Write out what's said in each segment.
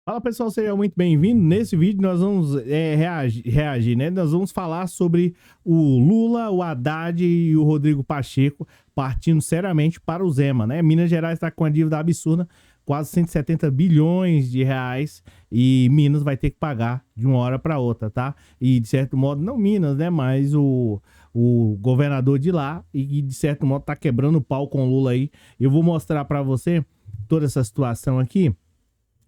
Fala pessoal, seja muito bem-vindo. Nesse vídeo nós vamos reagir, né? Nós vamos falar sobre o Lula, o Haddad e o Rodrigo Pacheco partindo seriamente para o Zema, né? Minas Gerais está com uma dívida absurda, quase 170 bilhões de reais, e Minas vai ter que pagar de uma hora para outra, tá? E de certo modo, não Minas, né? Mas o governador de lá, e de certo modo tá quebrando o pau com o Lula aí. Eu vou mostrar para você toda essa situação aqui.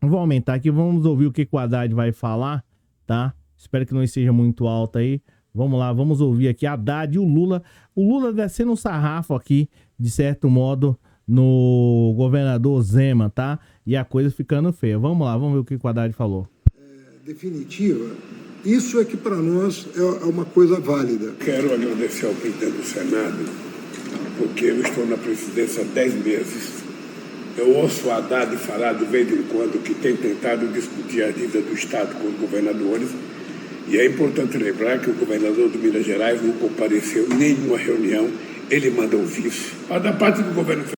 Vou aumentar aqui, vamos ouvir o que o Haddad vai falar, tá? Espero que não esteja muito alto aí. Vamos lá, vamos ouvir aqui Haddad e o Lula. O Lula descendo um sarrafo aqui, de certo modo, no governador Zema, tá? E a coisa ficando feia. Vamos lá, vamos ver o que o Haddad falou. Definitiva, isso é que para nós é uma coisa válida. Quero agradecer ao presidente do Senado, porque eu estou na presidência há 10 meses. Eu ouço o Haddad falar de vez em quando que tem tentado discutir a dívida do Estado com os governadores, e é importante lembrar que o governador de Minas Gerais não compareceu em nenhuma reunião, ele manda o vice. Da parte do governo federal.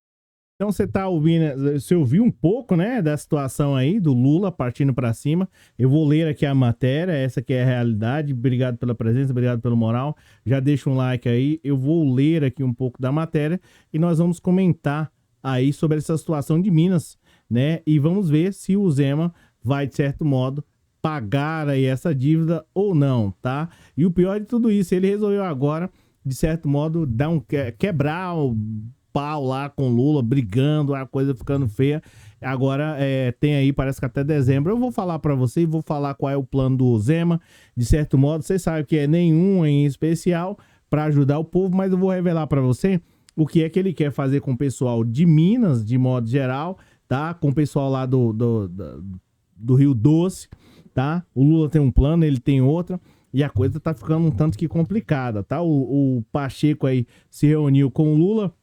Então você tá ouvindo, você ouviu um pouco, né, da situação aí do Lula partindo para cima. Eu vou ler aqui a matéria, essa que é a realidade. Obrigado pela presença, obrigado pelo moral. Já deixa um like aí. Eu vou ler aqui um pouco da matéria e nós vamos comentar aí sobre essa situação de Minas, né? E vamos ver se o Zema vai, de certo modo, pagar aí essa dívida ou não, tá? E o pior de tudo isso, ele resolveu agora, de certo modo, dar quebrar o pau lá com Lula, brigando, a coisa ficando feia. Agora tem aí, parece que até dezembro. Eu vou falar para você e vou falar qual é o plano do Zema. De certo modo, você sabe que é nenhum em especial para ajudar o povo, mas eu vou revelar para você o que é que ele quer fazer com o pessoal de Minas, de modo geral, tá? Com o pessoal lá do Rio Doce, tá? O Lula tem um plano, ele tem outra, e a coisa tá ficando um tanto que complicada, tá? O Pacheco aí se reuniu com o Lula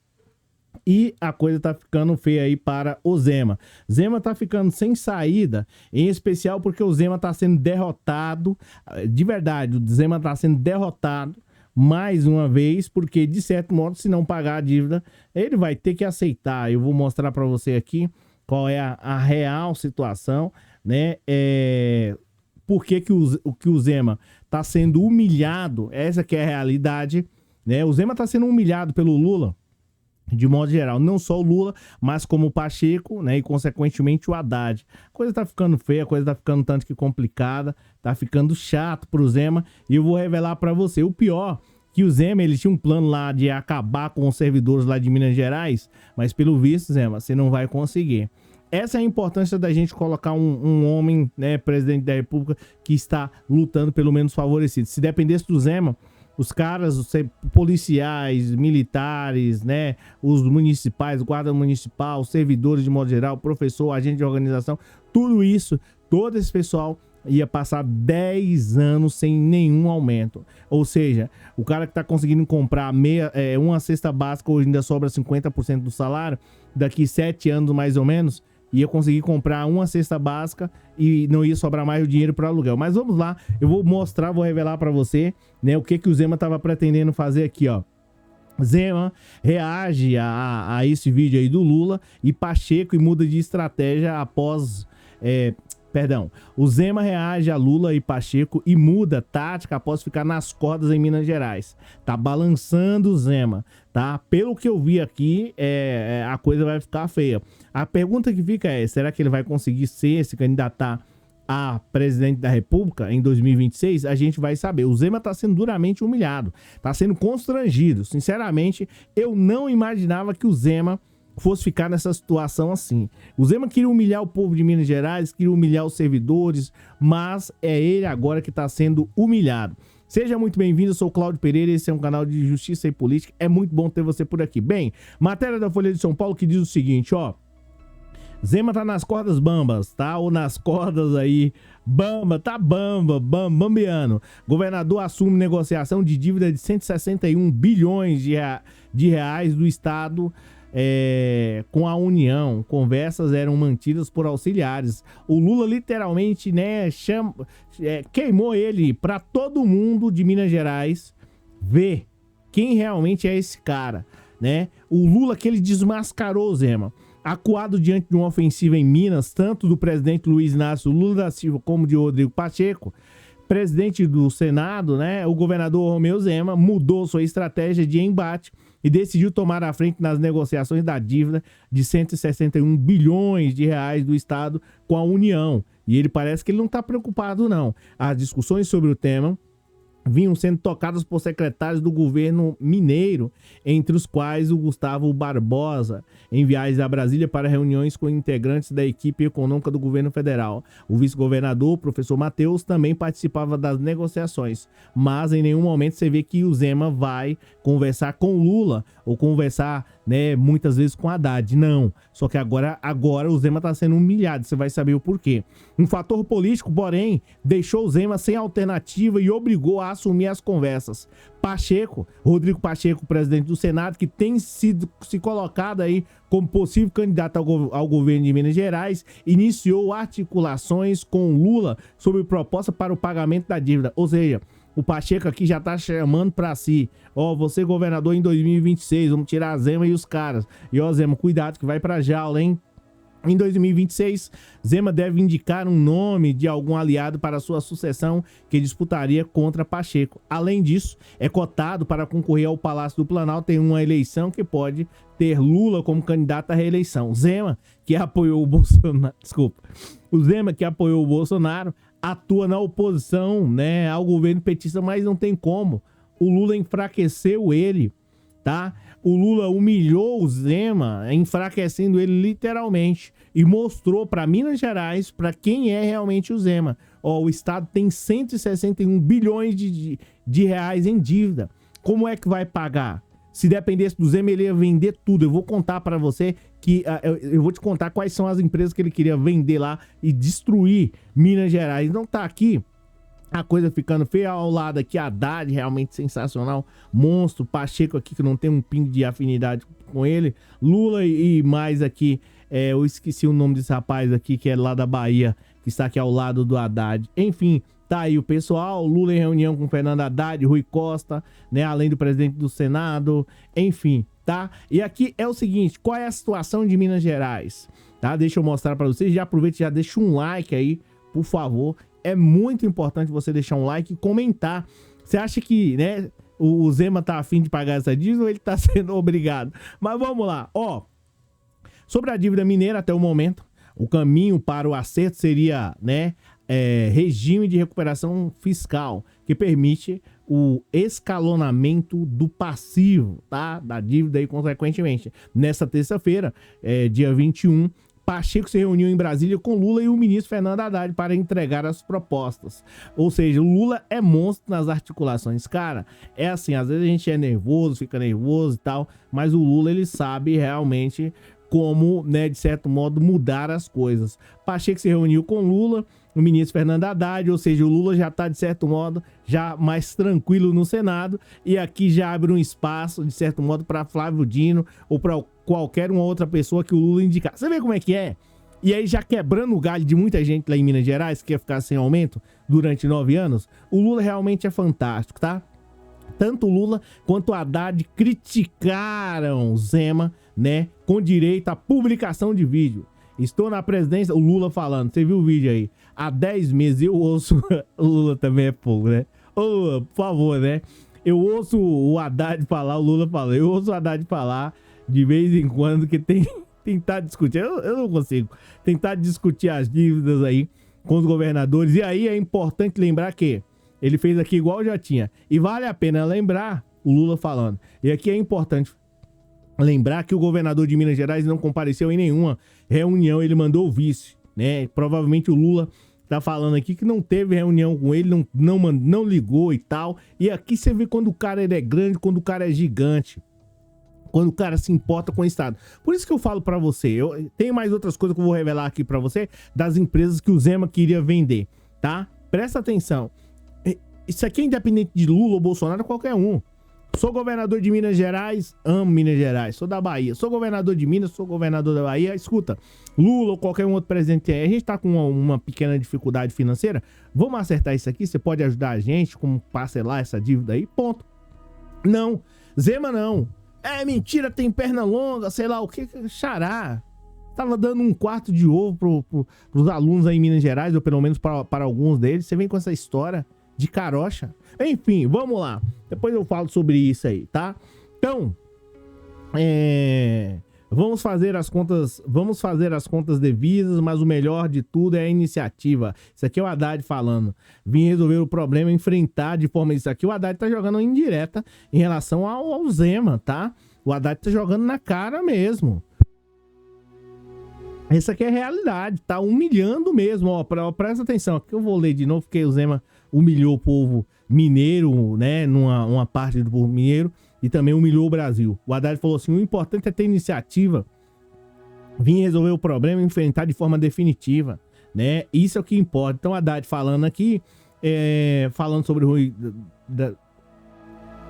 e a coisa tá ficando feia aí para o Zema. Zema tá ficando sem saída, em especial porque o Zema tá sendo derrotado, de verdade, o Zema tá sendo derrotado mais uma vez, porque de certo modo, se não pagar a dívida, ele vai ter que aceitar. Eu vou mostrar para você aqui qual é a real situação, né? Por que o Zema está sendo humilhado? Essa que é a realidade, né? O Zema está sendo humilhado pelo Lula, de modo geral, não só o Lula, mas como o Pacheco, né, e consequentemente o Haddad. A coisa tá ficando feia, a coisa tá ficando tanto que complicada, tá ficando chato pro Zema, e eu vou revelar para você, o pior, que o Zema, ele tinha um plano lá de acabar com os servidores lá de Minas Gerais, mas pelo visto, Zema, você não vai conseguir. Essa é a importância da gente colocar um homem, né, presidente da República, que está lutando pelo menos favorecido. Se dependesse do Zema, os caras, os policiais, militares, né, os municipais, guarda municipal, os servidores de modo geral, professor, agente de organização, tudo isso, todo esse pessoal ia passar 10 anos sem nenhum aumento. Ou seja, o cara que tá conseguindo comprar uma cesta básica, hoje ainda sobra 50% do salário, daqui 7 anos mais ou menos, ia conseguir comprar uma cesta básica e não ia sobrar mais o dinheiro para aluguel. Mas vamos lá, eu vou mostrar, vou revelar para você, né, o que o Zema estava pretendendo fazer aqui, ó. Zema reage a esse vídeo aí do Lula e Pacheco e muda de estratégia após... O Zema reage a Lula e Pacheco e muda tática após ficar nas cordas em Minas Gerais. Tá balançando o Zema, tá? Pelo que eu vi aqui, a coisa vai ficar feia. A pergunta que fica é, será que ele vai conseguir se candidatar a presidente da República em 2026? A gente vai saber. O Zema tá sendo duramente humilhado, tá sendo constrangido. Sinceramente, eu não imaginava que o Zema fosse ficar nessa situação assim. O Zema queria humilhar o povo de Minas Gerais, queria humilhar os servidores, mas é ele agora que está sendo humilhado. Seja muito bem-vindo, eu sou o Cláudio Pereira, esse é um canal de justiça e política, é muito bom ter você por aqui. Bem, matéria da Folha de São Paulo que diz o seguinte, ó: Zema tá nas cordas bambas, tá? Ou nas cordas aí, bambeando. Governador assume negociação de dívida de 161 bilhões de reais do Estado com a União. Conversas eram mantidas por auxiliares. O Lula literalmente, né, queimou ele para todo mundo de Minas Gerais ver quem realmente é esse cara, né? O Lula que ele desmascarou o Zema. acuado diante de uma ofensiva em Minas, tanto do presidente Luiz Inácio Lula da Silva como de Rodrigo Pacheco, presidente do Senado, né, o governador Romeu Zema mudou sua estratégia de embate e decidiu tomar a frente nas negociações da dívida de 161 bilhões de reais do Estado com a União. E ele parece que ele não está preocupado, não. As discussões sobre o tema vinham sendo tocadas por secretários do governo mineiro, entre os quais o Gustavo Barbosa, em viagens a Brasília para reuniões com integrantes da equipe econômica do governo federal. O vice-governador, o professor Matheus, também participava das negociações, mas em nenhum momento você vê que o Zema vai conversar com o Lula, ou conversar, né, muitas vezes com Haddad. Não, só que agora o Zema está sendo humilhado, você vai saber o porquê. Um fator político, porém, deixou o Zema sem alternativa e obrigou a assumir as conversas. Rodrigo Pacheco, presidente do Senado, que tem se colocado aí como possível candidato ao governo de Minas Gerais, iniciou articulações com Lula sobre proposta para o pagamento da dívida. Ou seja, o Pacheco aqui já tá chamando pra si. Você governador em 2026, vamos tirar a Zema e os caras. E Zema, cuidado que vai pra jaula, hein? Em 2026, Zema deve indicar um nome de algum aliado para sua sucessão que disputaria contra Pacheco. Além disso, é cotado para concorrer ao Palácio do Planalto em uma eleição que pode ter Lula como candidato à reeleição. Zema, que apoiou o Bolsonaro, o Zema, que apoiou o Bolsonaro, atua na oposição, né, ao governo petista, mas não tem como. O Lula enfraqueceu ele, tá? O Lula humilhou o Zema, enfraquecendo ele literalmente, e mostrou para Minas Gerais, para quem é realmente o Zema. O Estado tem 161 bilhões de reais em dívida. Como é que vai pagar? Se dependesse do Zema, ele ia vender tudo. Eu vou contar para você que eu vou te contar quais são as empresas que ele queria vender lá e destruir Minas Gerais. Não tá aqui a coisa ficando feia. Ao lado aqui, Haddad, realmente sensacional, monstro. Pacheco aqui, que não tem um pingo de afinidade com ele. Lula e mais aqui, eu esqueci o nome desse rapaz aqui, que é lá da Bahia, que está aqui ao lado do Haddad. Enfim, tá aí o pessoal. Lula em reunião com Fernando Haddad, Rui Costa, né, além do presidente do Senado, enfim, tá? E aqui é o seguinte, qual é a situação de Minas Gerais? Tá? Deixa eu mostrar para vocês, já aproveita e já deixa um like aí, por favor. É muito importante você deixar um like e comentar. Você acha que, né, o Zema tá afim de pagar essa dívida ou ele tá sendo obrigado? Mas vamos lá, sobre a dívida mineira até o momento, o caminho para o acerto seria, né, regime de recuperação fiscal, que permite o escalonamento do passivo, tá, da dívida e, consequentemente, nessa terça-feira, dia 21, Pacheco se reuniu em Brasília com Lula e o ministro Fernando Haddad para entregar as propostas. Ou seja, o Lula é monstro nas articulações. Cara, é assim, às vezes a gente é nervoso, fica nervoso e tal, mas o Lula, ele sabe realmente como, né, de certo modo, mudar as coisas. Pacheco se reuniu com Lula, o ministro Fernando Haddad, ou seja, o Lula já está, de certo modo, já mais tranquilo no Senado, e aqui já abre um espaço, de certo modo, para Flávio Dino ou para qualquer uma outra pessoa que o Lula indicar. Você vê como é que é? E aí, já quebrando o galho de muita gente lá em Minas Gerais, que quer ficar sem aumento durante 9 anos, o Lula realmente é fantástico, tá? Tanto o Lula quanto o Haddad criticaram Zema, né, com direito à publicação de vídeo. Estou na presidência, o Lula falando, você viu o vídeo aí, há 10 meses eu ouço, o Lula também é fogo, né? Ô Lula, por favor, né? Eu ouço o Haddad falar, o Lula falar, eu ouço o Haddad falar de vez em quando, que tem tentar discutir, eu não consigo, tentar discutir as dívidas aí com os governadores. E aí é importante lembrar que ele fez aqui igual já tinha, e vale a pena lembrar o Lula falando, e aqui é importante lembrar que o governador de Minas Gerais não compareceu em nenhuma reunião, ele mandou o vice, né? Provavelmente o Lula tá falando aqui que não teve reunião com ele, não ligou e tal. E aqui você vê quando o cara ele é grande, quando o cara é gigante, quando o cara se importa com o Estado. Por isso que eu falo pra você, eu tenho mais outras coisas que eu vou revelar aqui pra você, das empresas que o Zema queria vender, tá? Presta atenção. Isso aqui é independente de Lula ou Bolsonaro, qualquer um. Sou governador de Minas Gerais, amo Minas Gerais, sou da Bahia. Sou governador de Minas, sou governador da Bahia. Escuta, Lula ou qualquer um outro presidente aí, a gente tá com uma pequena dificuldade financeira, vamos acertar isso aqui, você pode ajudar a gente, como parcelar essa dívida aí, ponto. Não, Zema não. É mentira, tem perna longa, sei lá o que, xará. Estava dando um quarto de ovo pros alunos aí em Minas Gerais, ou pelo menos para alguns deles. Você vem com essa história de carocha. Enfim, vamos lá. Depois eu falo sobre isso aí, tá? Então, vamos fazer as contas devidas, mas o melhor de tudo é a iniciativa. Isso aqui é o Haddad falando. Vim resolver o problema, enfrentar de forma... Isso aqui o Haddad tá jogando indireta em relação ao Zema, tá? O Haddad tá jogando na cara mesmo. Essa aqui é a realidade, tá humilhando mesmo, ó, presta atenção, aqui eu vou ler de novo, porque o Zema humilhou o povo mineiro, né, numa parte do povo mineiro, e também humilhou o Brasil. O Haddad falou assim, o importante é ter iniciativa, vir resolver o problema e enfrentar de forma definitiva, né, isso é o que importa. Então o Haddad falando aqui, falando sobre o Rui,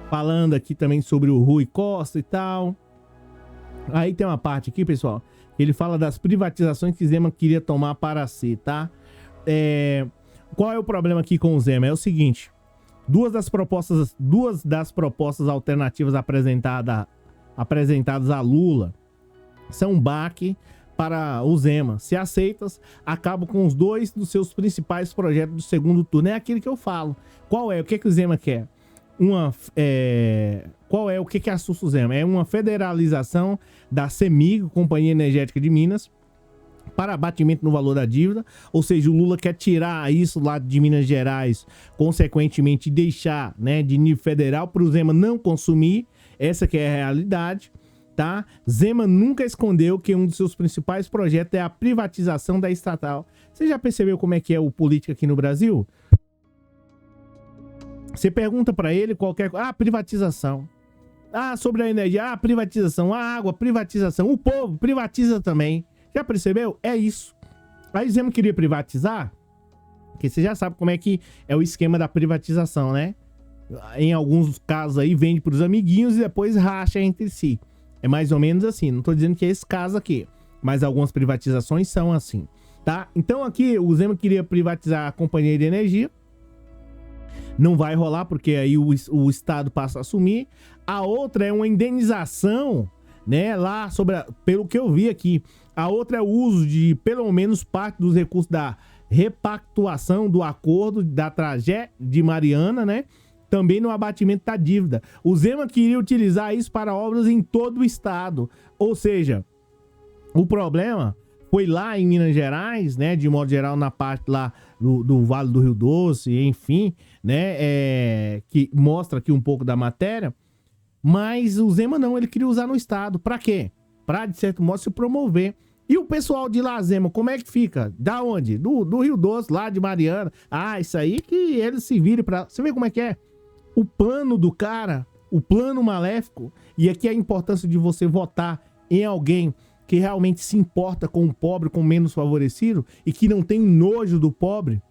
falando aqui também sobre o Rui Costa e tal. Aí tem uma parte aqui, pessoal, ele fala das privatizações que Zema queria tomar para si, tá? Qual é o problema aqui com o Zema? É o seguinte, duas das propostas alternativas apresentadas a Lula são um baque para o Zema. Se aceitas, acabam com os dois dos seus principais projetos do segundo turno. É aquilo que eu falo. Qual é? O que o Zema quer? O que assusta o Zema? É uma federalização da CEMIG, Companhia Energética de Minas, para abatimento no valor da dívida, ou seja, o Lula quer tirar isso lá de Minas Gerais, consequentemente deixar, né, de nível federal para o Zema não consumir. Essa que é a realidade, tá? Zema nunca escondeu que um dos seus principais projetos é a privatização da estatal. Você já percebeu como é que é o político aqui no Brasil? Você pergunta para ele qualquer coisa, privatização. Sobre a energia, privatização. A água, privatização. O povo privatiza também. Já percebeu? É isso. Aí o Zema queria privatizar, porque você já sabe como é que é o esquema da privatização, né? Em alguns casos aí vende para os amiguinhos e depois racha entre si. É mais ou menos assim. Não tô dizendo que é esse caso aqui, mas algumas privatizações são assim, tá? Então aqui o Zema queria privatizar a companhia de energia. Não vai rolar, porque aí o Estado passa a assumir. A outra é uma indenização, né, lá pelo que eu vi aqui. A outra é o uso de pelo menos parte dos recursos da repactuação do acordo da tragédia de Mariana, né? Também no abatimento da dívida. O Zema queria utilizar isso para obras em todo o estado. Ou seja, o problema foi lá em Minas Gerais, né, de modo geral na parte lá do Vale do Rio Doce, enfim, né, que mostra aqui um pouco da matéria, mas o Zema não, ele queria usar no estado. Pra quê? Pra, de certo modo, se promover. E o pessoal de lá, Zema, como é que fica? Da onde? Do Rio Doce, lá de Mariana. Isso aí que eles se virem pra... Você vê como é que é? O plano do cara, o plano maléfico, e aqui a importância de você votar em alguém que realmente se importa com o pobre, com o menos favorecido, e que não tem nojo do pobre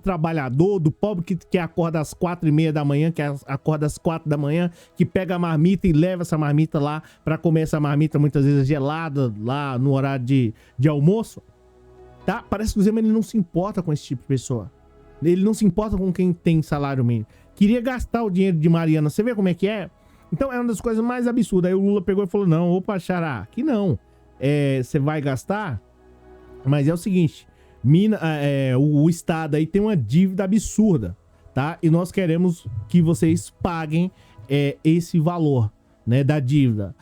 trabalhador, do pobre que acorda às 4h30 da manhã, que acorda às 4 da manhã, que pega a marmita e leva essa marmita lá para comer essa marmita muitas vezes gelada, lá no horário de almoço, tá? Parece que o Zema ele não se importa com esse tipo de pessoa. Ele não se importa com quem tem salário mínimo. Queria gastar o dinheiro de Mariana. Você vê como é que é? Então é uma das coisas mais absurdas. Aí o Lula pegou e falou, não, opa, xará, aqui não. Você vai gastar, mas é o seguinte, o Estado aí tem uma dívida absurda, tá? E nós queremos que vocês paguem esse valor, né, da dívida.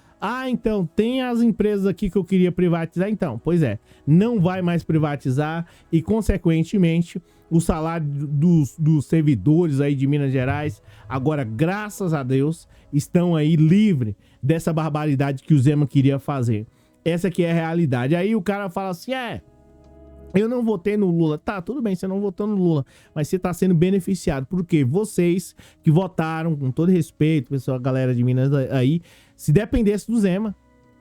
Então, tem as empresas aqui que eu queria privatizar. Então, pois é, não vai mais privatizar e, consequentemente, o salário dos servidores aí de Minas Gerais, agora, graças a Deus, estão aí livres dessa barbaridade que o Zema queria fazer. Essa aqui é a realidade. Aí o cara fala assim, eu não votei no Lula. Tá, tudo bem, você não votou no Lula, mas você tá sendo beneficiado. Porque vocês que votaram, com todo respeito, pessoal, a galera de Minas aí, se dependesse do Zema,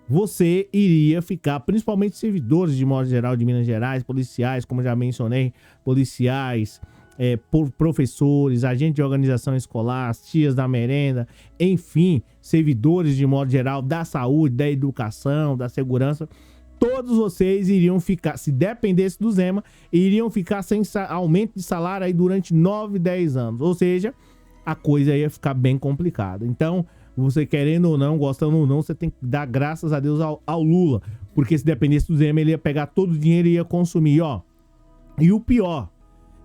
você iria ficar, principalmente servidores de modo geral de Minas Gerais, policiais, como já mencionei, policiais, professores, agentes de organização escolar, as tias da merenda, enfim, servidores de modo geral da saúde, da educação, da segurança. Todos vocês iriam ficar, se dependesse do Zema, iriam ficar sem aumento de salário aí durante 9, 10 anos. Ou seja, a coisa ia ficar bem complicada. Então, você querendo ou não, gostando ou não, você tem que dar graças a Deus ao Lula. Porque se dependesse do Zema, ele ia pegar todo o dinheiro e ia consumir, ó. E o pior,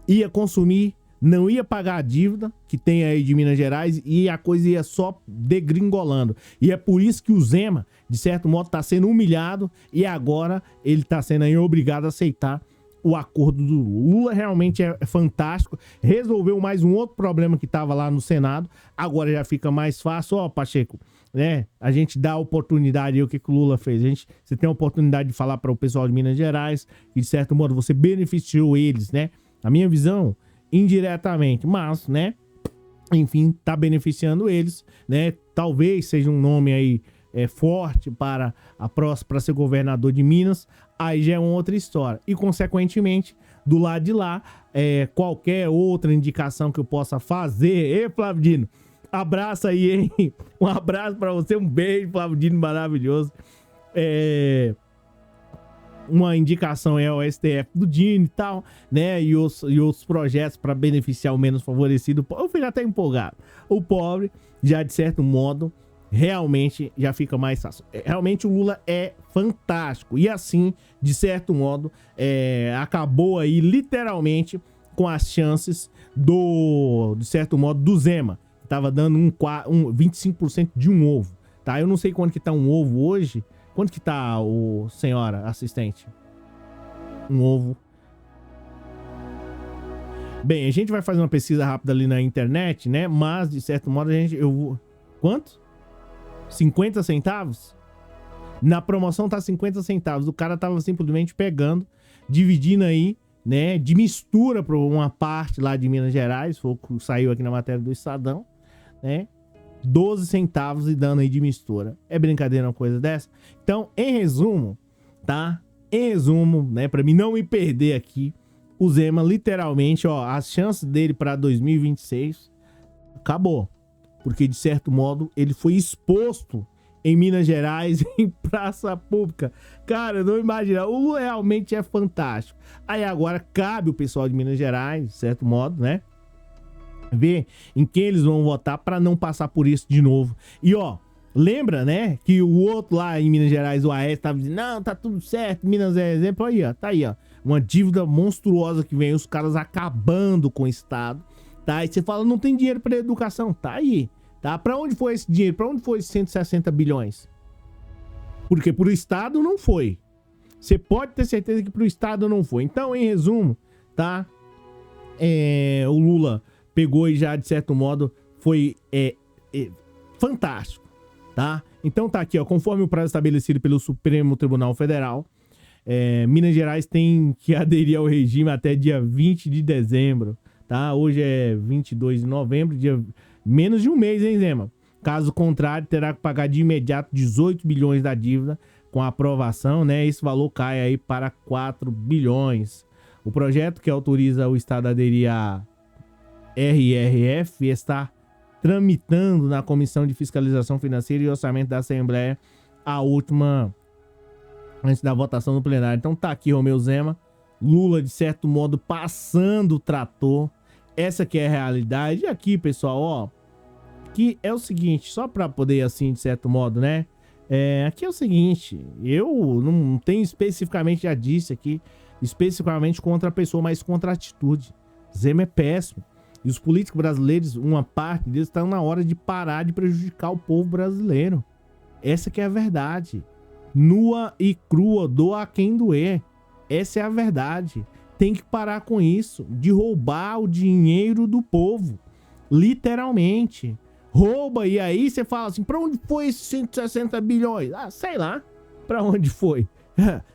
ia consumir, não ia pagar a dívida que tem aí de Minas Gerais e a coisa ia só degringolando. E é por isso que o Zema, de certo modo, tá sendo humilhado e agora ele tá sendo aí obrigado a aceitar o acordo do Lula. Lula realmente é fantástico, resolveu mais um outro problema que tava lá no Senado, agora já fica mais fácil, ó, Pacheco, né? A gente dá a oportunidade aí, o que o Lula fez, você tem a oportunidade de falar para o pessoal de Minas Gerais e de certo modo você beneficiou eles, né? A minha visão, indiretamente, mas, né? Enfim, tá beneficiando eles, né? Talvez seja um nome aí forte para ser governador de Minas, aí já é uma outra história. E, consequentemente, do lado de lá, qualquer outra indicação que eu possa fazer... Ei, Flávio Dino, abraço aí, hein? Um abraço pra você, um beijo, Flávio Dino, maravilhoso. Uma indicação é o STF do Dino e tal, né? E outros projetos para beneficiar o menos favorecido. Eu fico até empolgado. O pobre, já de certo modo... realmente já fica mais fácil. Realmente o Lula é fantástico. E assim, de certo modo, acabou aí literalmente com as chances de certo modo, do Zema. Tava dando 25% de um ovo. Tá? Eu não sei quanto que tá um ovo hoje. Quanto que tá, senhora assistente? Um ovo. Bem, a gente vai fazer uma pesquisa rápida ali na internet, né? Mas, de certo modo, quanto? 50 centavos? Na promoção tá 50 centavos. O cara tava simplesmente pegando, dividindo aí, né? De mistura para uma parte lá de Minas Gerais. Foi o que saiu aqui na matéria do Estadão, né? 12 centavos e dando aí de mistura. É brincadeira uma coisa dessa? Então, em resumo, tá? Em resumo, né? Pra mim não me perder aqui, o Zema literalmente, ó, as chances dele pra 2026 acabou. Porque, de certo modo, ele foi exposto em Minas Gerais, em praça pública. Cara, eu não imagino. O Lula realmente é fantástico. Aí agora cabe o pessoal de Minas Gerais, de certo modo, né? Ver em quem eles vão votar para não passar por isso de novo. E, ó, lembra, né? Que o outro lá em Minas Gerais, o Aécio, tava dizendo, não, tá tudo certo, Minas é exemplo. Aí, ó, tá aí, ó. Uma dívida monstruosa que vem, os caras acabando com o Estado. Tá? E você fala, não tem dinheiro para educação. Tá aí. Tá? Para onde foi esse dinheiro? Para onde foi esses 160 bilhões? Porque pro Estado não foi. Você pode ter certeza que pro Estado não foi. Então, em resumo, tá? O Lula pegou e já, de certo modo, foi fantástico. Tá? Então tá aqui, ó. Conforme o prazo estabelecido pelo Supremo Tribunal Federal, Minas Gerais tem que aderir ao regime até dia 20 de dezembro. Tá? Hoje é 22 de novembro, menos de um mês, hein, Zema? Caso contrário, terá que pagar de imediato 18 bilhões da dívida com a aprovação, né? Esse valor cai aí para 4 bilhões. O projeto que autoriza o Estado a aderir à RRF está tramitando na Comissão de Fiscalização Financeira e Orçamento da Assembleia a última antes da votação no plenário. Então tá aqui, Romeu Zema. Lula, de certo modo, passando o trator. Essa que é a realidade. E aqui, pessoal, ó, que é o seguinte, só para poder, assim, de certo modo, né? Aqui é o seguinte, eu não tenho especificamente, já disse aqui, especificamente contra a pessoa, mas contra a atitude. Zema é péssimo. E os políticos brasileiros, uma parte deles, estão na hora de parar de prejudicar o povo brasileiro. Essa que é a verdade. Nua e crua, doa a quem doer. Essa é a verdade. Tem que parar com isso, de roubar o dinheiro do povo. Literalmente. Rouba e aí você fala assim, pra onde foi esses 160 bilhões? Ah, sei lá. Pra onde foi?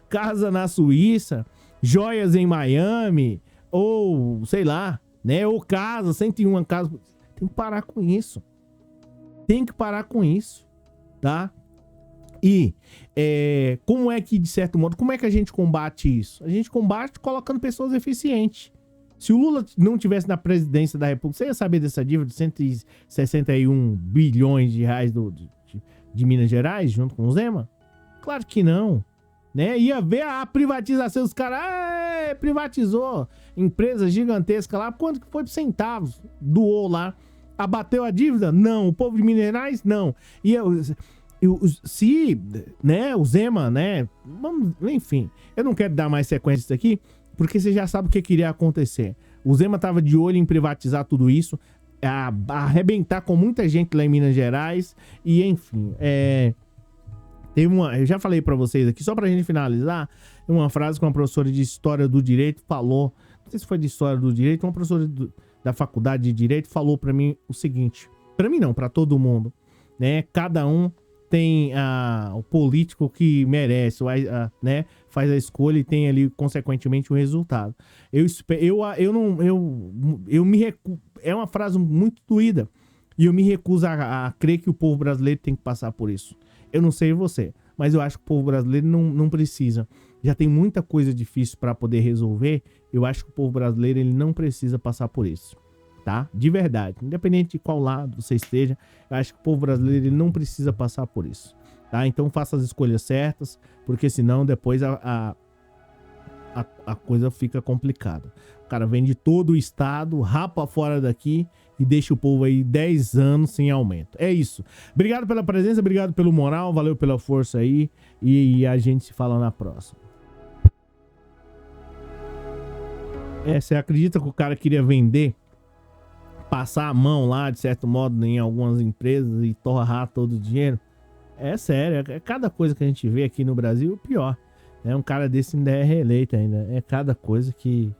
Casa na Suíça, joias em Miami, ou sei lá, né? Ou casa, 101 casas. Tem que parar com isso. Tem que parar com isso, tá? E como é que, de certo modo, como é que a gente combate isso? A gente combate colocando pessoas eficientes. Se o Lula não tivesse na presidência da República, você ia saber dessa dívida de 161 bilhões de reais de Minas Gerais, junto com o Zema? Claro que não. Né? Ia ver a privatização, os caras privatizou empresa gigantesca lá, quanto que foi por centavos? Doou lá Abateu a dívida? Não. O povo de Minas Gerais? Não. E se, né, o Zema, né, enfim, eu não quero dar mais sequência disso aqui, porque você já sabe o que iria acontecer. O Zema tava de olho em privatizar tudo isso, arrebentar com muita gente lá em Minas Gerais, e enfim, eu já falei pra vocês aqui, só pra gente finalizar, uma frase que uma professora de História do Direito falou, não sei se foi de História do Direito, uma professora da Faculdade de Direito falou pra mim o seguinte, pra mim não, pra todo mundo, né, cada um tem o político que merece, né, faz a escolha e tem ali, consequentemente, o resultado. É uma frase muito doída, e eu me recuso a crer que o povo brasileiro tem que passar por isso. Eu não sei você, mas eu acho que o povo brasileiro não precisa. Já tem muita coisa difícil para poder resolver, eu acho que o povo brasileiro ele não precisa passar por isso. Tá? De verdade, independente de qual lado você esteja, eu acho que o povo brasileiro ele não precisa passar por isso, tá? Então faça as escolhas certas, porque senão depois a coisa fica complicada. O cara vem de todo o estado, rapa fora daqui e deixa o povo aí 10 anos sem aumento. É isso. Obrigado pela presença, obrigado pelo moral, valeu pela força aí e a gente se fala na próxima. Você acredita que o cara queria vender, passar a mão lá, de certo modo, em algumas empresas e torrar todo o dinheiro? É sério, é cada coisa que a gente vê aqui no Brasil, pior. Um cara desse ainda é reeleito ainda. É cada coisa que